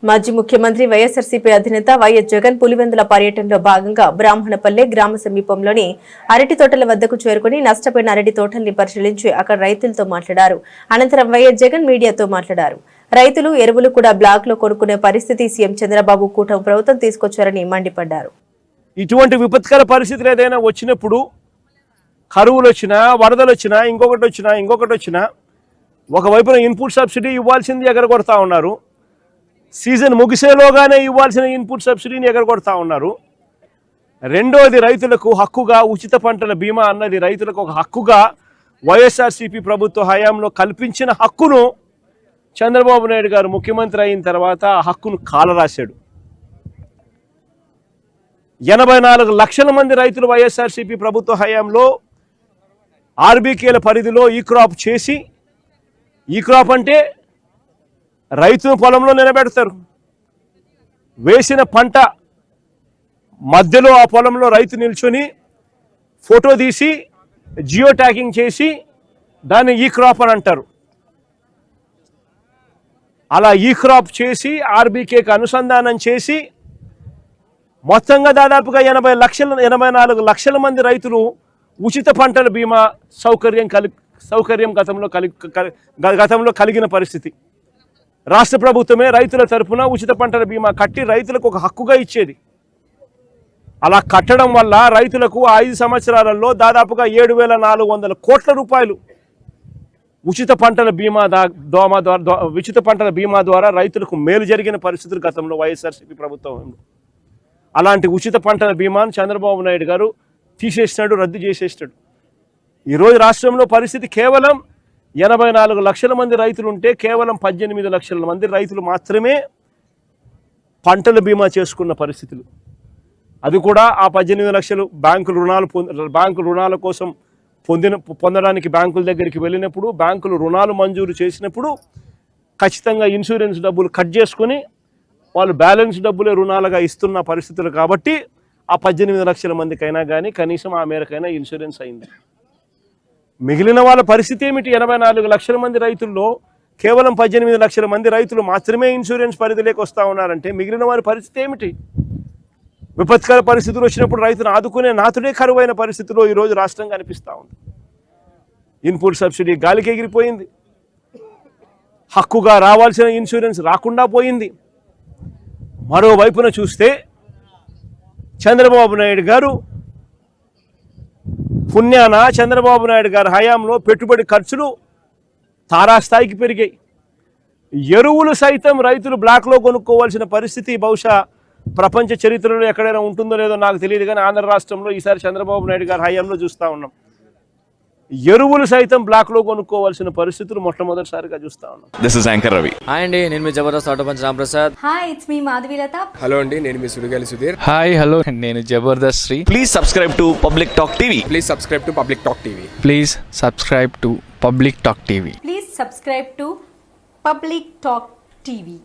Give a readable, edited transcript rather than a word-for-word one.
మాజీ ముఖ్యమంత్రి వైఎస్ఆర్సీపీ అధినేత వైఎస్ జగన్ పులివెందుల పర్యటనలో భాగంగా బ్రాహ్మణపల్లె గ్రామ సమీపంలోని అరటి తోటల వద్దకు చేరుకుని నష్టపోయిన అరటి తోటల్ని పరిశీలించి అక్కడ రైతులతో మాట్లాడారు. అనంతరం వైఎస్ జగన్ మీడియాతో మాట్లాడారు. రైతులు ఎరువులు కూడా బ్లాక్ లో కొనుక్కునే పరిస్థితి సీఎం చంద్రబాబు కూటమి ప్రభుత్వం తీసుకొచ్చారని మండిపడ్డారు. ఇటువంటి విపత్కర పరిస్థితులు ఏదైనా వచ్చినప్పుడు కరువులు వచ్చినా, వరదలు వచ్చినా, ఇంకొకటి వచ్చినా ఒకవైపున ఇన్పుట్ సబ్సిడీ ఇవ్వాల్సింది ఎగరగొడతా ఉన్నారు. సీజన్ ముగిసేలోగానే ఇవ్వాల్సిన ఇన్పుట్ సబ్సిడీని ఎగరగొడతా ఉన్నారు. రెండోది రైతులకు హక్కుగా ఉచిత పంటల బీమా అన్నది రైతులకు ఒక హక్కుగా వైఎస్ఆర్సీపీ ప్రభుత్వ హయాంలో కల్పించిన హక్కును చంద్రబాబు నాయుడు గారు ముఖ్యమంత్రి అయిన తర్వాత ఆ హక్కును కాలరాశాడు. 84 లక్షల మంది రైతులు వైఎస్ఆర్సీపీ ప్రభుత్వ హయాంలో ఆర్బీకేల పరిధిలో ఈ క్రాప్ చేసి, ఈ క్రాప్ అంటే రైతును పొలంలో నిలబెడతారు. వేసిన పంట మధ్యలో ఆ పొలంలో రైతు నిల్చొని ఫోటో తీసి జియో ట్యాగింగ్ చేసి దాన్ని ఈ క్రాప్ అని అంటారు. అలా ఈ క్రాప్ చేసి ఆర్బీకేకి అనుసంధానం చేసి మొత్తంగా దాదాపుగా 84 లక్షల మంది రైతులు ఉచిత పంటల బీమా సౌకర్యం గతంలో కలిగిన పరిస్థితి. రాష్ట్ర ప్రభుత్వమే రైతుల తరఫున ఉచిత పంటల బీమా కట్టి రైతులకు ఒక హక్కుగా ఇచ్చేది. అలా కట్టడం వల్ల రైతులకు 5 సంవత్సరాలలో దాదాపుగా 7,400 కోట్ల రూపాయలు ఉచిత పంటల బీమా ద్వారా రైతులకు మేలు జరిగిన పరిస్థితులు గతంలో వైఎస్ఆర్సీపీ ప్రభుత్వం. అలాంటి ఉచిత పంటల బీమాను చంద్రబాబు నాయుడు గారు తీసేసినాడు, రద్దు చేసేసినాడు. ఈరోజు రాష్ట్రంలో పరిస్థితి కేవలం 84 లక్షల మంది రైతులు ఉంటే కేవలం 18 లక్షల మంది రైతులు మాత్రమే పంటల బీమా చేసుకున్న పరిస్థితులు. అది కూడా ఆ 18 లక్షలు బ్యాంకు రుణాల కోసం పొందడానికి బ్యాంకుల దగ్గరికి వెళ్ళినప్పుడు, బ్యాంకులు రుణాలు మంజూరు చేసినప్పుడు ఖచ్చితంగా ఇన్సూరెన్స్ డబ్బులు కట్ చేసుకుని వాళ్ళు బ్యాలెన్స్ డబ్బులే రుణాలుగా ఇస్తున్న పరిస్థితులు. కాబట్టి ఆ 18 లక్షల మందికైనా కానీ కనీసం ఆ మేరకైనా ఇన్సూరెన్స్ అయింది. మిగిలిన వాళ్ళ పరిస్థితి ఏమిటి? 84 లక్షల మంది రైతుల్లో కేవలం 18 లక్షల మంది రైతులు మాత్రమే ఇన్సూరెన్స్ పరిధిలోకి వస్తూ ఉన్నారంటే మిగిలిన వారి పరిస్థితి ఏమిటి? విపత్కర పరిస్థితులు వచ్చినప్పుడు రైతును ఆదుకునే నాతుడే కరువైన పరిస్థితిలో ఈరోజు రాష్ట్రం కనిపిస్తూ ఉంది. ఇన్పుట్ సబ్సిడీ గాలికి ఎగిరిపోయింది. హక్కుగా రావాల్సిన ఇన్సూరెన్స్ రాకుండా పోయింది. మరోవైపున చూస్తే చంద్రబాబు నాయుడు గారు పుణ్యాన చంద్రబాబు నాయుడు గారి హయాంలో పెట్టుబడి ఖర్చులు తారాస్థాయికి పెరిగాయి. ఎరువులు సైతం రైతులు బ్లాక్లో కొనుక్కోవాల్సిన పరిస్థితి బహుశా ప్రపంచ చరిత్రలో ఎక్కడైనా ఉంటుందో లేదో నాకు తెలియదు, కానీ ఆంధ్ర రాష్ట్రంలో ఈసారి చంద్రబాబు నాయుడు గారి హయాంలో చూస్తూ ఉన్నాం. ఎరువులు సైతం బ్లాక్లో కొనుక్కోవాల్సిన పరిస్థితులు మొట్టమొదటిసారిగా చూస్తా ఉన్నాం. This is anchor Ravi. Hi అండి, నేను మీ Jabardasth auto punch Ram Prasad. Hi, it's me Madhavilatha. Hello అండి, నేను మీ సుడిగాలి సుధీర్. హాయ్ హలో, నేను Jabardasth Sri. Please subscribe to public talk TV. Please subscribe to public talk TV. Please subscribe to public talk TV. Please subscribe to public talk TV.